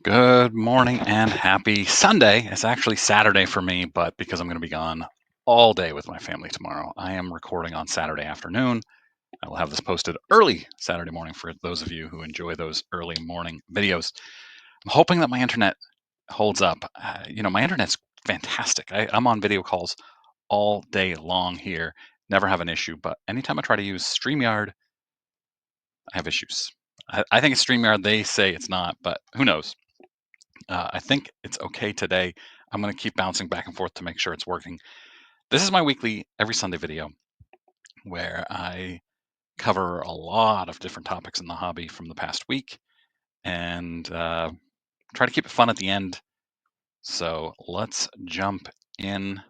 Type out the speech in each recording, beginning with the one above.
Good morning and happy Sunday. It's actually Saturday for me, but because I'm going to be gone all day with my family tomorrow, I am recording on Saturday afternoon. I will have this posted early Saturday morning for those of you who enjoy those early morning videos. I'm hoping that my internet holds up. My internet's fantastic. I'm on video calls all day long here, never have an issue, but anytime I try to use StreamYard, I have issues. I think it's StreamYard. They say it's not, but who knows? I think it's okay today. I'm going to keep bouncing back and forth to make sure it's working. This is my weekly, every Sunday video where I cover a lot of different topics in the hobby from the past week and try to keep it fun at the end. So let's jump in.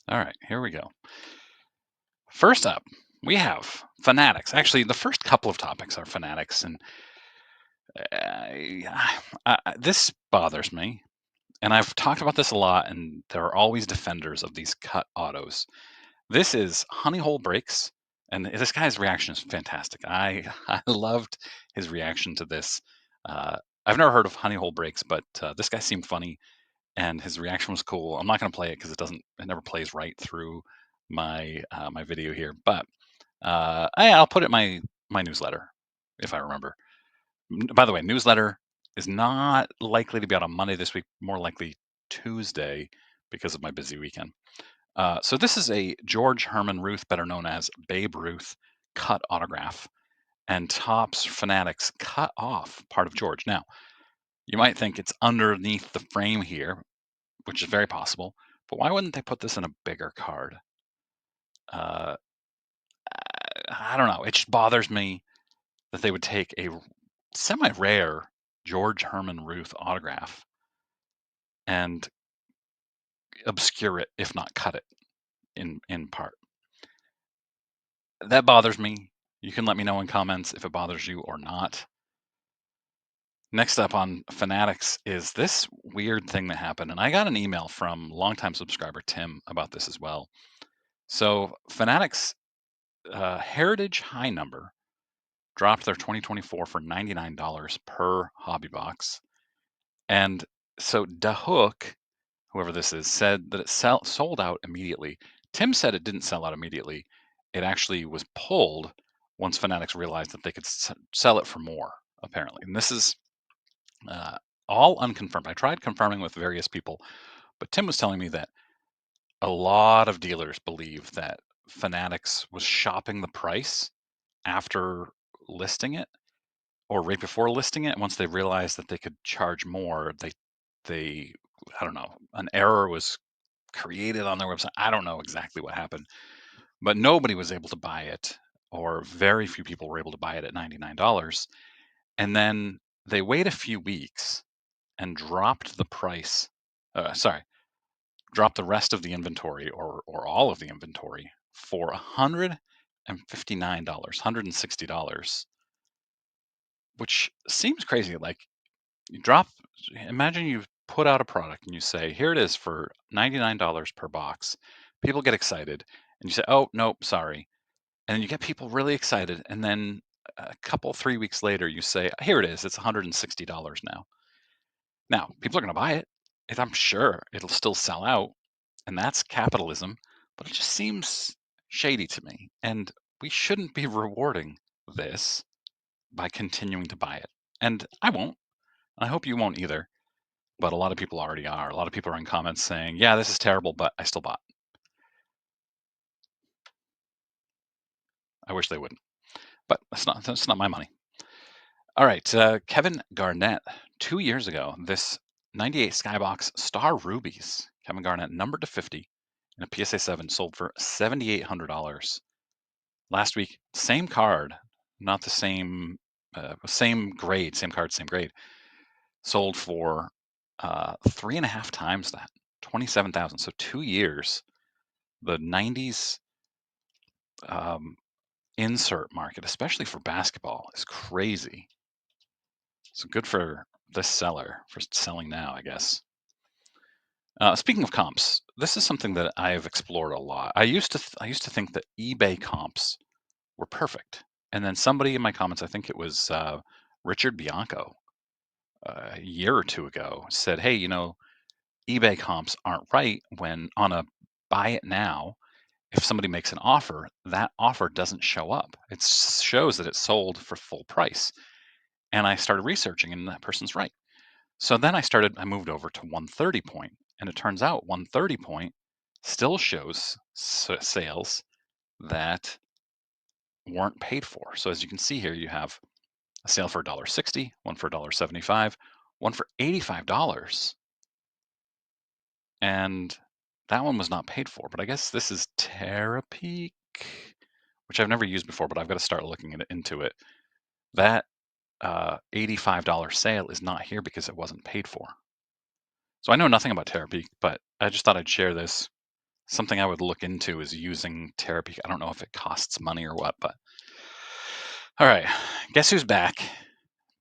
All right, here we go. First up, we have Fanatics. Actually, the first couple of topics are Fanatics, and this bothers me. And I've talked about this a lot, and there are always defenders of these cut autos. This is honey hole breaks, and this guy's reaction is fantastic. I loved his reaction to this. Uh, I've never heard of honey hole breaks, but this guy seemed funny, and his reaction was cool. I'm not going to play it because it never plays right through my video here. But I'll put it in my newsletter if I remember. By the way, newsletter is not likely to be out on Monday this week, more likely Tuesday because of my busy weekend. So this is a George Herman Ruth, better known as Babe Ruth, cut autograph, and Topps Fanatics cut off part of George. Now, you might think it's underneath the frame here, which is very possible, but why wouldn't they put this in a bigger card? Uh, I don't know. It just bothers me that they would take a semi-rare George Herman Ruth autograph and obscure it, if not cut it in part. That bothers me. You can let me know in comments if it bothers you or not. Next up on Fanatics is this weird thing that happened, and I got an email from longtime subscriber Tim about this as well. So Fanatics Heritage High Number dropped their 2024 for $99 per hobby box, and so DaHook, whoever this is, said that it sold out immediately. Tim said it didn't sell out immediately. It actually was pulled once Fanatics realized that they could sell it for more, apparently. And this is uh, all unconfirmed. I tried confirming with various people, but Tim was telling me that a lot of dealers believe that Fanatics was shopping the price after listing it or right before listing it. Once they realized that they could charge more, they I don't know, an error was created on their website. I don't know exactly what happened, but nobody was able to buy it, or very few people were able to buy it at $99. And then they wait a few weeks and dropped the price. Sorry, dropped the rest of the inventory or all of the inventory for $159, $160, which seems crazy. Like you drop, imagine you put out a product and you say, here it is for $99 per box. People get excited and you say, oh, nope, sorry. And then you get people really excited. And then a couple, 3 weeks later, you say, here it is, it's $160 now. Now, people are going to buy it. I'm sure it'll still sell out. And that's capitalism. But it just seems shady to me. And we shouldn't be rewarding this by continuing to buy it. And I won't. And I hope you won't either. But a lot of people already are. A lot of people are in comments saying, yeah, this is terrible, but I still bought. I wish they wouldn't. But that's not my money. All right, Kevin Garnett. 2 years ago, this 98 Skybox Star Rubies, Kevin Garnett, numbered to 50 in a PSA 7, sold for $7,800. Last week, same card, not the same grade, same card, same grade, sold for 3.5 times that, 27,000. So 2 years, the 90s um, insert market, especially for basketball, is crazy. So good for this seller for selling now, I guess. Speaking of comps, this is something that I've explored a lot. I used to think that eBay comps were perfect, and then somebody in my comments, I think it was Richard Bianco, a year or two ago said, "Hey, eBay comps aren't right when on a buy it now, if somebody makes an offer, that offer doesn't show up. It shows that it's sold for full price." And I started researching, and that person's right. So then I moved over to 130 point, and it turns out 130 point still shows sales that weren't paid for. So as you can see here, you have a sale for $1.60, one for $1.75, one for $85. And that one was not paid for. But I guess this is Terapeak, which I've never used before, but I've got to start looking into it. That $85 sale is not here because it wasn't paid for. So I know nothing about Terapeak, but I just thought I'd share this. Something I would look into is using Terapeak. I don't know if it costs money or what, but all right. Guess who's back?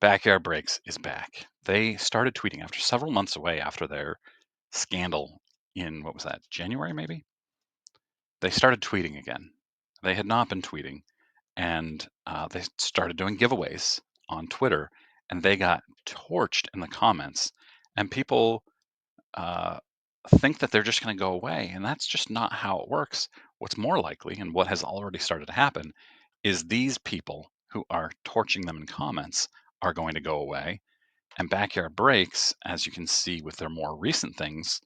Backyard Breaks is back. They started tweeting after several months away after their scandal in, what was that, January maybe? They started tweeting again. They had not been tweeting, and they started doing giveaways on Twitter, and they got torched in the comments. And people uh, think that they're just going to go away, and that's just not how it works. What's more likely, and what has already started to happen, is these people who are torching them in comments are going to go away, and Backyard Breaks, as you can see with their more recent things,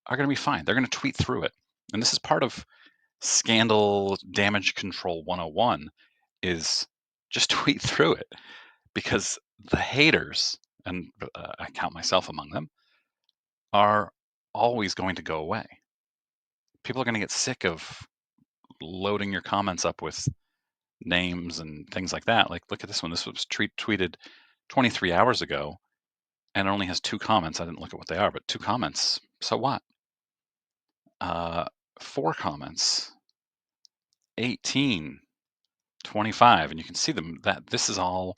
are going to be fine. They're going to tweet through it. And this is part of scandal damage control 101 is just tweet through it, because the haters, and I count myself among them, are always going to go away. People are going to get sick of loading your comments up with names and things like that. Like, look at this one. This was tweeted 23 hours ago, and it only has 2 comments. I didn't look at what they are, but 2 comments. So what? 4 comments, 18, 25, and you can see them that this is all,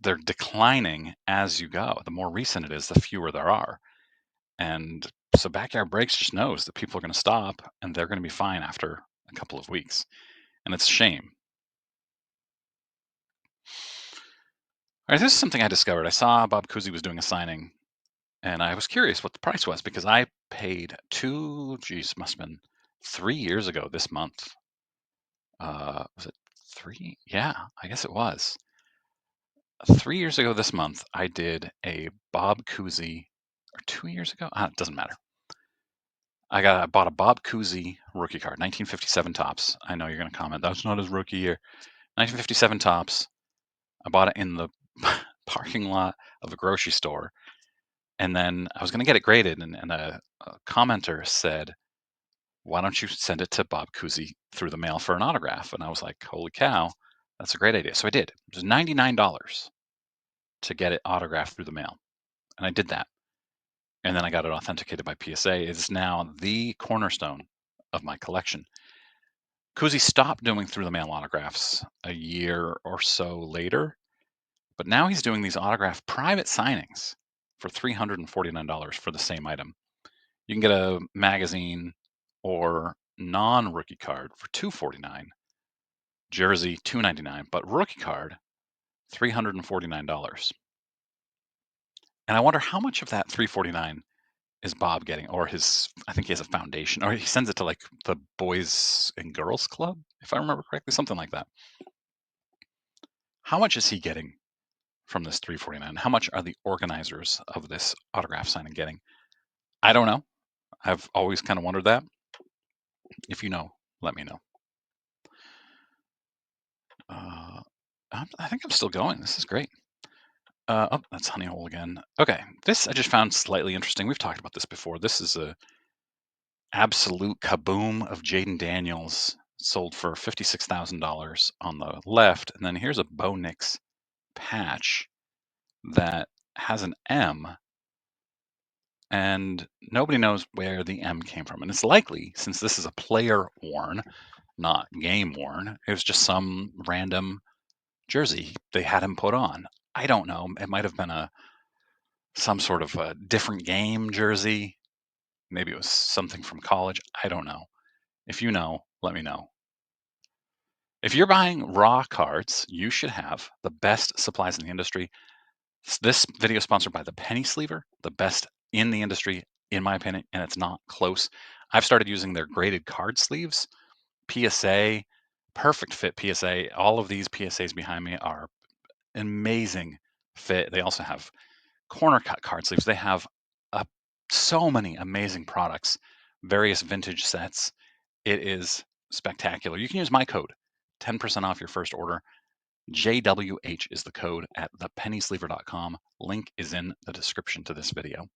they're declining as you go. The more recent it is, the fewer there are. And so Backyard Breaks just knows that people are going to stop and they're going to be fine after a couple of weeks. And it's a shame. All right, this is something I discovered. I saw Bob Cousy was doing a signing, and I was curious what the price was because I paid must have been 3 years ago this month. Was it 3? Yeah, I guess it was. 3 years ago this month, I did a Bob Cousy, or 2 years ago? It doesn't matter. I bought a Bob Cousy rookie card, 1957 tops. I know you're going to comment, that's not his rookie year. 1957 tops. I bought it in the parking lot of a grocery store. And then I was going to get it graded, and a commenter said, "Why don't you send it to Bob Cousy through the mail for an autograph?" And I was like, "Holy cow, that's a great idea." So I did. It was $99 to get it autographed through the mail. And I did that. And then I got it authenticated by PSA. It's now the cornerstone of my collection. Cousy stopped doing through the mail autographs a year or so later, but now he's doing these autograph private signings for $349 for the same item. You can get a magazine or non-rookie card for $249, jersey $299, but rookie card $349. And I wonder how much of that $349 is Bob getting, or I think he has a foundation, or he sends it to like the Boys and Girls Club, if I remember correctly, something like that. How much is he getting from this 349? How much are the organizers of this autograph signing getting? I don't know. I've always kind of wondered that. If you know, let me know. Uh, I think I'm still going. This is great. Oh, that's Honey Hole again. Okay, this I just found slightly interesting. We've talked about this before. This is a absolute kaboom of Jaden Daniels, sold for $56,000 on the left, and then here's a Bo Nix patch that has an M, and nobody knows where the M came from. And it's likely, since this is a player worn, not game worn, it was just some random jersey they had him put on. I don't know. It might have been some sort of a different game jersey. Maybe it was something from college. I don't know. If you know, let me know. If you're buying raw cards, you should have the best supplies in the industry. This video is sponsored by the penny sleever, the best in the industry, in my opinion, and it's not close. I've started using their graded card sleeves, PSA, perfect fit PSA. All of these PSAs behind me are amazing fit. They also have corner cut card sleeves. They have uh, so many amazing products, various vintage sets. It is spectacular. You can use my code, 10% off your first order. JWH is the code at thepennysleever.com. Link is in the description to this video.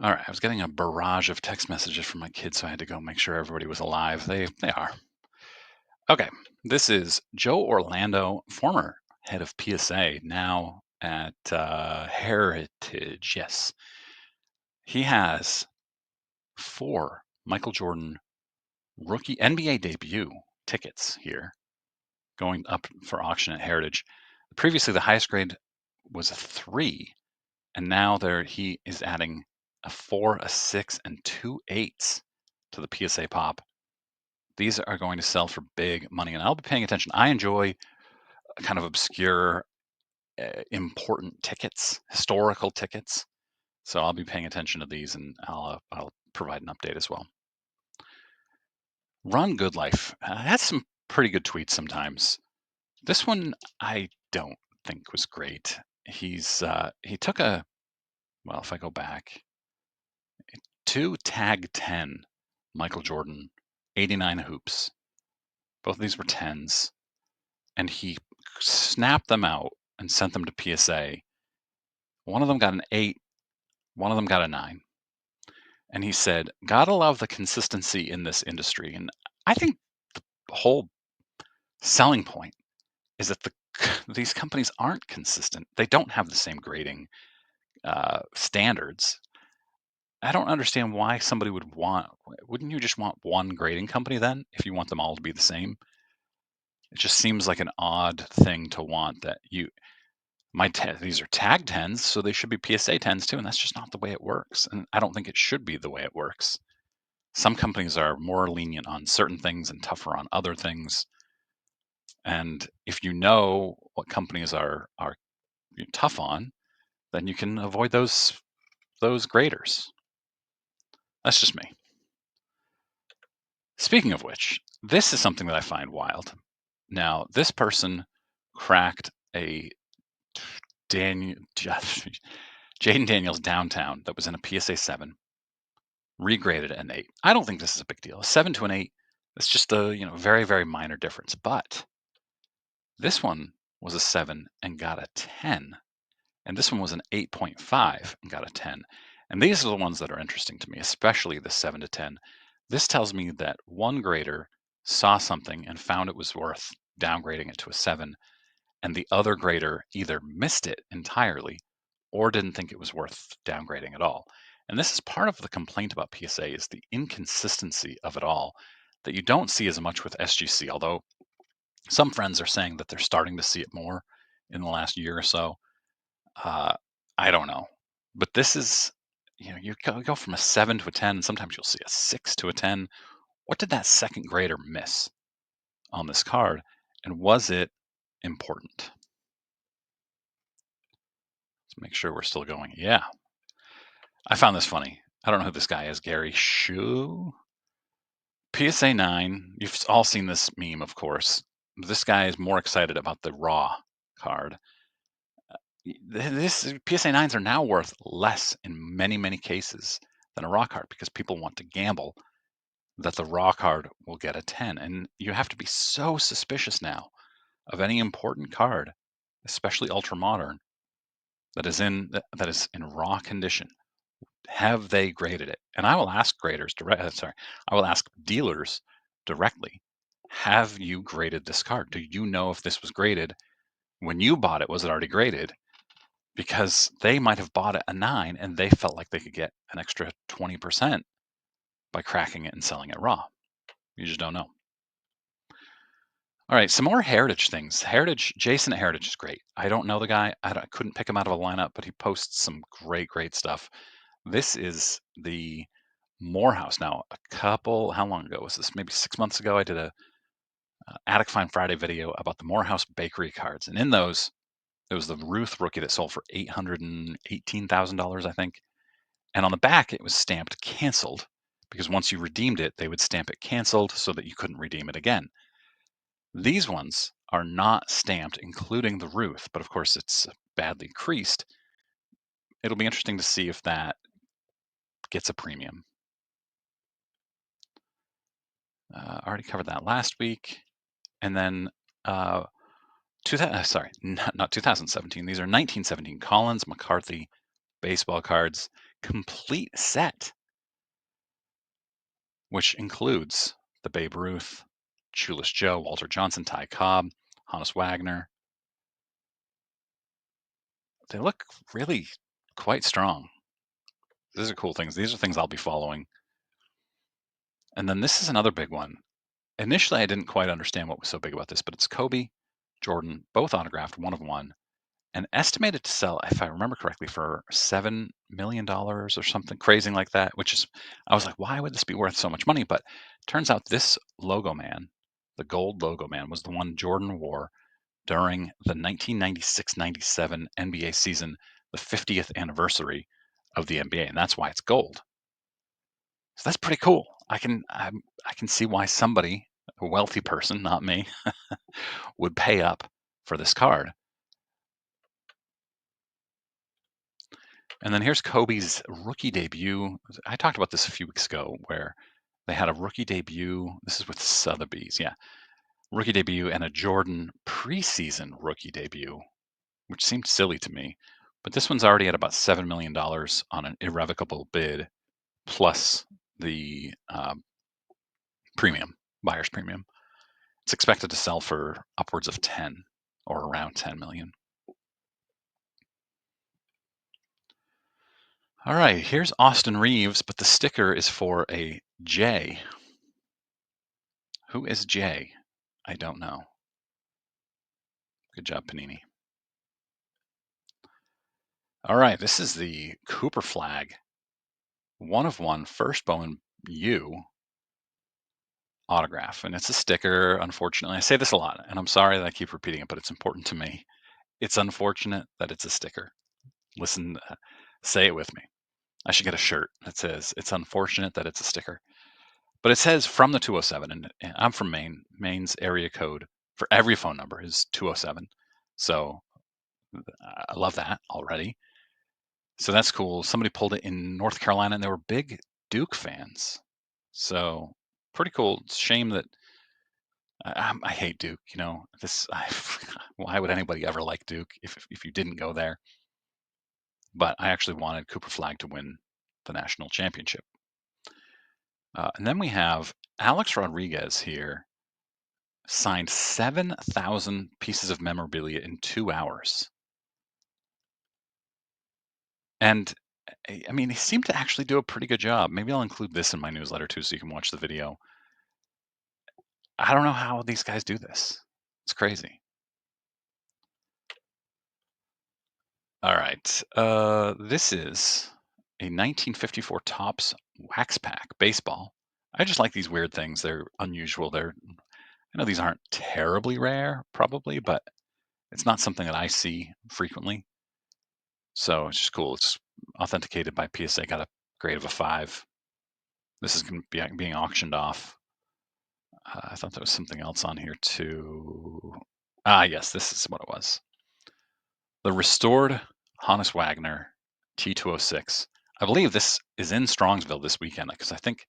All right, I was getting a barrage of text messages from my kids, so I had to go make sure everybody was alive. They are. Okay, this is Joe Orlando, former head of PSA, now at Heritage. Yes, he has 4 Michael Jordan rookie NBA debut tickets here going up for auction at Heritage. Previously, the highest grade was a 3, and now he is adding a 4, a 6, and 2 8s to the PSA pop. These are going to sell for big money, and I'll be paying attention. I enjoy kind of obscure, important tickets, historical tickets. So I'll be paying attention to these, and I'll provide an update as well. Ron Goodlife has some pretty good tweets sometimes. This one I don't think was great. He took a well, if I go back, 2 tag 10 Michael Jordan 89 hoops. Both of these were 10s, and he snapped them out and sent them to PSA. One of them got an 8, one of them got a 9. And he said, "Gotta love the consistency in this industry." And I think the whole selling point is that these companies aren't consistent. They don't have the same grading standards. I don't understand why somebody would want. Wouldn't you just want one grading company then, if you want them all to be the same? It just seems like an odd thing to want that these are tag 10s, so they should be PSA 10s too, and that's just not the way it works. And I don't think it should be the way it works. Some companies are more lenient on certain things and tougher on other things. And if you know what companies are tough on, then you can avoid those graders. That's just me. Speaking of which, this is something that I find wild. Now, this person cracked a Daniel Jaden Daniels downtown that was in a PSA 7, regraded an 8. I don't think this is a big deal. A 7 to an 8, it's just a very, very minor difference. But this one was a 7 and got a 10. And this one was an 8.5 and got a 10. And these are the ones that are interesting to me, especially the 7 to 10. This tells me that one grader saw something and found it was worth downgrading it to a 7, and the other grader either missed it entirely or didn't think it was worth downgrading at all. And this is part of the complaint about PSA is the inconsistency of it all that you don't see as much with SGC, although some friends are saying that they're starting to see it more in the last year or so. Uh, I don't know. But this is, you go from a 7 to a 10, and sometimes you'll see a 6 to a 10. What did that second grader miss on this card? And was it important? Let's make sure we're still going. Yeah. I found this funny. I don't know who this guy is. Gary Shu? PSA 9. You've all seen this meme, of course. This guy is more excited about the raw card. This PSA 9s are now worth less in many, many cases than a raw card because people want to gamble that the raw card will get a 10. And you have to be so suspicious now of any important card, especially ultra modern, that is in raw condition. Have they graded it? And I will ask I will ask dealers directly. Have you graded this card? Do you know if this was graded when you bought it? Was it already graded? Because they might have bought it a 9 and they felt like they could get an extra 20% by cracking it and selling it raw. You just don't know. All right, some more Heritage things. Jason at Heritage is great. I don't know the guy. I couldn't pick him out of a lineup, but he posts some great, great stuff. This is the Morehouse. Now, how long ago was this? Maybe 6 months ago, I did a Attic Find Friday video about the Morehouse bakery cards. And in those, It was the Ruth rookie that sold for $818,000, I think. And on the back, it was stamped canceled because once you redeemed it, they would stamp it canceled so that you couldn't redeem it again. These ones are not stamped, including the Ruth, but of course it's badly creased. It'll be interesting to see if that gets a premium. Already covered that last week. And then, sorry, not 2017. These are 1917 Collins McCarthy baseball cards, complete set, which includes the Babe Ruth, Shoeless Joe, Walter Johnson, Ty Cobb, Honus Wagner. They look really quite strong. These are cool things. These are things I'll be following. And then this is another big one. Initially, I didn't quite understand what was so big about this, but it's Kobe, Jordan, both autographed, 1 of 1, and estimated to sell, if I remember correctly, for $7 million or something crazy like that. Which is, I was like, why would this be worth so much money? But turns out this logo man, the gold logo man, was the one Jordan wore during the 1996-97 NBA season, the 50th anniversary of the NBA, and that's why it's gold. So that's pretty cool. I can see why somebody, a wealthy person, not me, would pay up for this card. And then here's Kobe's rookie debut. I talked about this a few weeks ago where they had a rookie debut. This is with Sotheby's, yeah. Rookie debut and a Jordan preseason rookie debut, which seemed silly to me. But this one's already at about $7 million on an irrevocable bid, plus the premium, buyer's premium. It's expected to sell for upwards of 10 or around 10 million. All right, here's Austin Reeves, but the sticker is for a J. Who is J? I don't know. Good job, Panini. All right, this is the Cooper flag. 1 of 1, first Bowman U autograph, and it's a sticker. Unfortunately, I say this a lot, and I'm sorry that I keep repeating it, but it's important to me. It's unfortunate that it's a sticker. Listen, say it with me. I should get a shirt that says, "It's unfortunate that it's a sticker." But it says from the 207, and I'm from Maine. Maine's area code for every phone number is 207. So I love that already. So that's cool. Somebody pulled it in North Carolina, and they were big Duke fans. So pretty cool. It's a shame that I hate Duke. You know, why would anybody ever like Duke if you didn't go there? But I actually wanted Cooper Flag to win the national championship. And then we have Alex Rodriguez here, signed 7,000 pieces of memorabilia in 2 hours. And I mean, he seemed to actually do a pretty good job. Maybe I'll include this in my newsletter too, so you can watch the video. I don't know how these guys do this. It's crazy. All right. This is a 1954 Topps Wax Pack baseball. I just like these weird things. They're unusual. I know these aren't terribly rare, probably, but it's not something that I see frequently. So it's just cool. It's authenticated by PSA, got a grade of a 5. This is going to be being auctioned off. I thought there was something else on here too. Yes, this is what it was. The restored Hannes Wagner T206. I believe this is in Strongsville this weekend because I think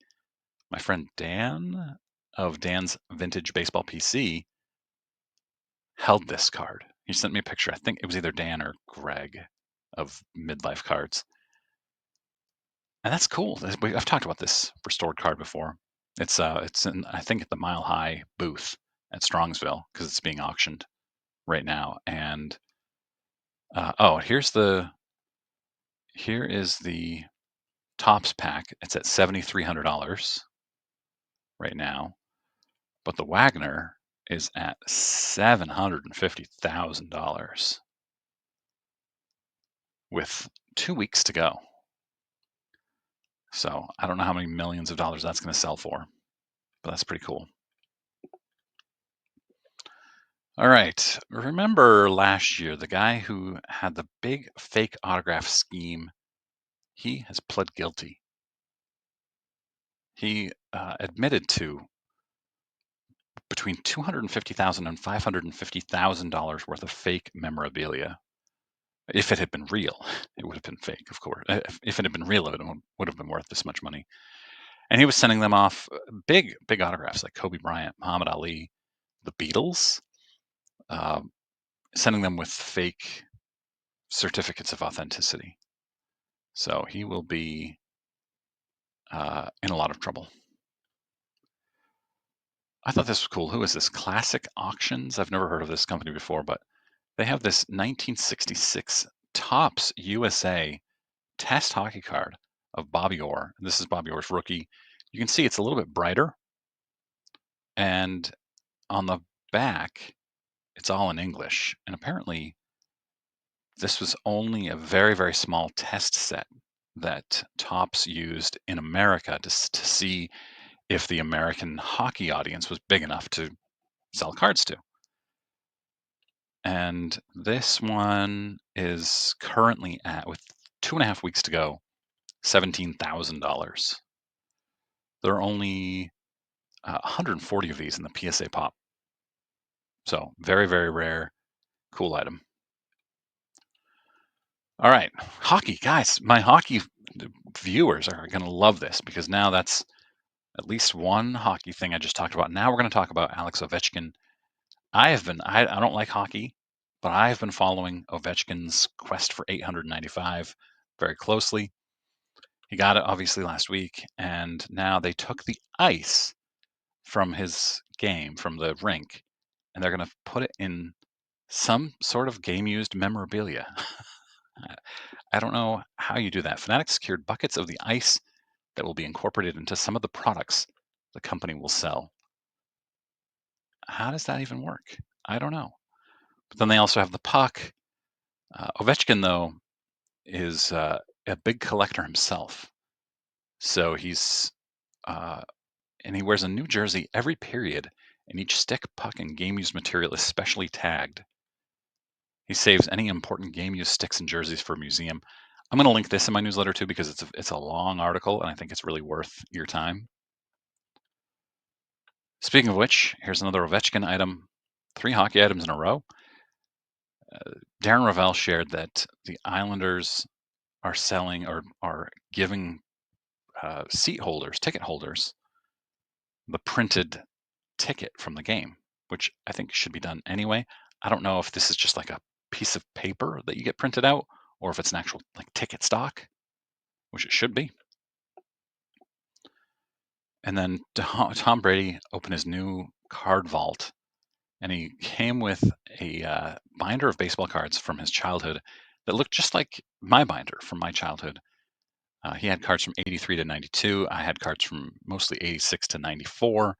my friend Dan of Dan's Vintage Baseball PC held this card. He sent me a picture. I think it was either Dan or Greg of Midlife Cards. And that's cool. I've talked about this restored card before. It's in, I think, at the Mile High booth at Strongsville because it's being auctioned right now. And here is the Topps pack. It's at $7,300 right now, but the Wagner is at $750,000 with 2 weeks to go. So I don't know how many millions of dollars that's going to sell for, but that's pretty cool. All right. Remember last year, the guy who had the big fake autograph scheme, he has pled guilty. He admitted to between $250,000 and $550,000 worth of fake memorabilia. If it had been real, it would have been fake, of course. If it had been real, it would have been worth this much money. And he was sending them off big, big autographs like Kobe Bryant, Muhammad Ali, the Beatles, uh, sending them with fake certificates of authenticity. So he will be in a lot of trouble. I thought this was cool. Who is this? Classic Auctions. I've never heard of this company before, but they have this 1966 Topps USA test hockey card of Bobby Orr. This is Bobby Orr's rookie. You can see it's a little bit brighter, and on the back, it's all in English. And apparently, this was only a very, very small test set that Topps used in America to see if the American hockey audience was big enough to sell cards to. And this one is currently at, with 2.5 weeks to go, $17,000. There are only 140 of these in the PSA Pop. So very, very rare, cool item. All right, hockey, guys. My hockey viewers are going to love this because now that's at least one hockey thing I just talked about. Now we're going to talk about Alex Ovechkin. I don't like hockey, but I've been following Ovechkin's quest for 895 very closely. He got it obviously last week, and now they took the ice from his game, from the rink, and they're going to put it in some sort of game used memorabilia. I don't know how you do that. Fanatics secured buckets of the ice that will be incorporated into some of the products the company will sell. How does that even work? I don't know. But then they also have the puck. Ovechkin, though, is a big collector himself. So uh, and he wears a new jersey every period, and each stick, puck, and game used material is specially tagged. He saves any important game used sticks and jerseys for a museum. I'm going to link this in my newsletter too because it's a long article and I think it's really worth your time. Speaking of which, here's another Ovechkin item. 3 hockey items in a row. Darren Ravel shared that the Islanders are selling or are giving seat holders, ticket holders, the printed ticket from the game, which I think should be done anyway. I don't know if this is just like a piece of paper that you get printed out or if it's an actual like ticket stock, which it should be. And then Tom Brady opened his new card vault, and he came with a binder of baseball cards from his childhood that looked just like my binder from my childhood. He had cards from 83 to 92. I had cards from mostly 86 to 94.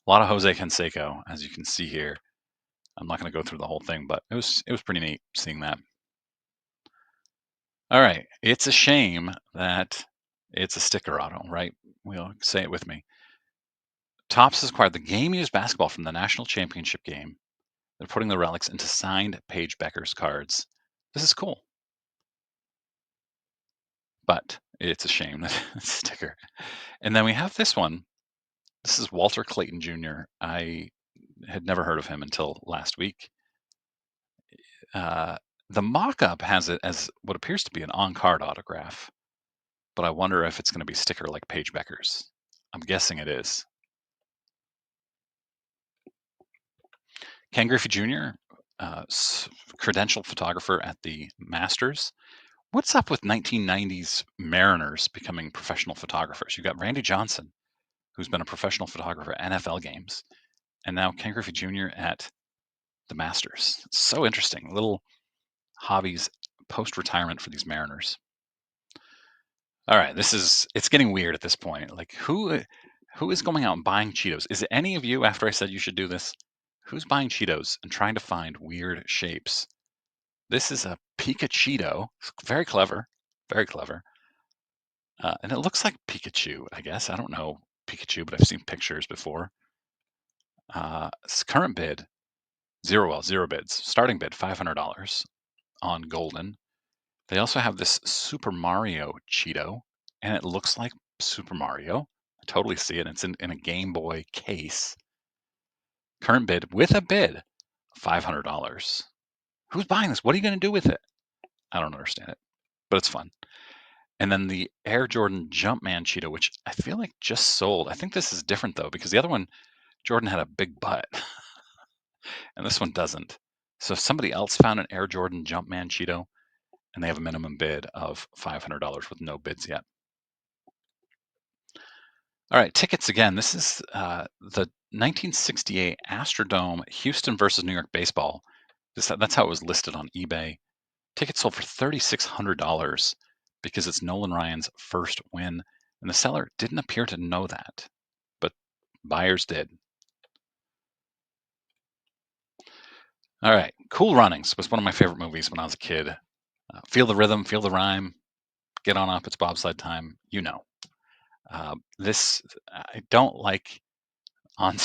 A lot of Jose Canseco, as you can see here. I'm not going to go through the whole thing, but it was pretty neat seeing that. All right, it's a shame that it's a sticker auto, right? We'll say it with me. Topps has acquired the game-used basketball from the national championship game. They're putting the relics into signed Paige Becker's cards. This is cool, but it's a shame that it's a sticker. And then we have this one. This is Walter Clayton Jr. I had never heard of him until last week. Uh, the mock-up has it as what appears to be an on-card autograph, but I wonder if it's going to be sticker like Paige Becker's. I'm guessing it is. Ken Griffey Jr., credentialed photographer at the Masters. What's up with 1990s Mariners becoming professional photographers? You got Randy Johnson, who's been a professional photographer at NFL games, and now Ken Griffey Jr. at the Masters. It's so interesting. Little hobbies post retirement for these Mariners. All right, it's getting weird at this point. Like who is going out and buying Cheetos? Is it any of you after I said you should do this? Who's buying Cheetos and trying to find weird shapes? This is a Pikachu. Very clever. Very clever. And it looks like Pikachu, I guess. I don't know Pikachu, but I've seen pictures before. Current bid zero bids. Starting bid $500 on golden. They also have this Super Mario Cheeto, and it looks like Super Mario. I totally see it. It's in a Game Boy case. Current bid with a bid, $500. Who's buying this? What are you going to do with it? I don't understand it, but it's fun. And then the Air Jordan Jumpman Cheeto, which I feel like just sold. I think this is different though, because the other one, Jordan had a big butt, and this one doesn't. So if somebody else found an Air Jordan Jumpman Cheeto and they have a minimum bid of $500 with no bids yet. All right, tickets again. This is the 1968 Astrodome Houston versus New York baseball. That's how it was listed on eBay. Tickets sold for $3,600 because it's Nolan Ryan's first win, and the seller didn't appear to know that, but buyers did. All right, Cool Runnings was one of my favorite movies when I was a kid. Feel the rhythm, feel the rhyme, get on up, it's bobsled time, you know. This I don't like on.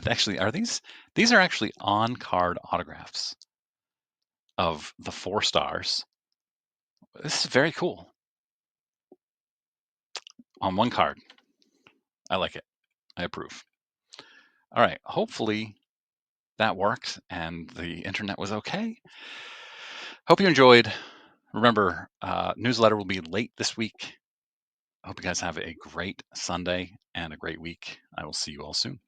Actually, these are actually on card autographs of the 4 stars. This is very cool on one card. I like it. I approve. All right, hopefully that worked and the internet was okay. Hope you enjoyed. Remember, newsletter will be late this week. I hope you guys have a great Sunday and a great week. I will see you all soon.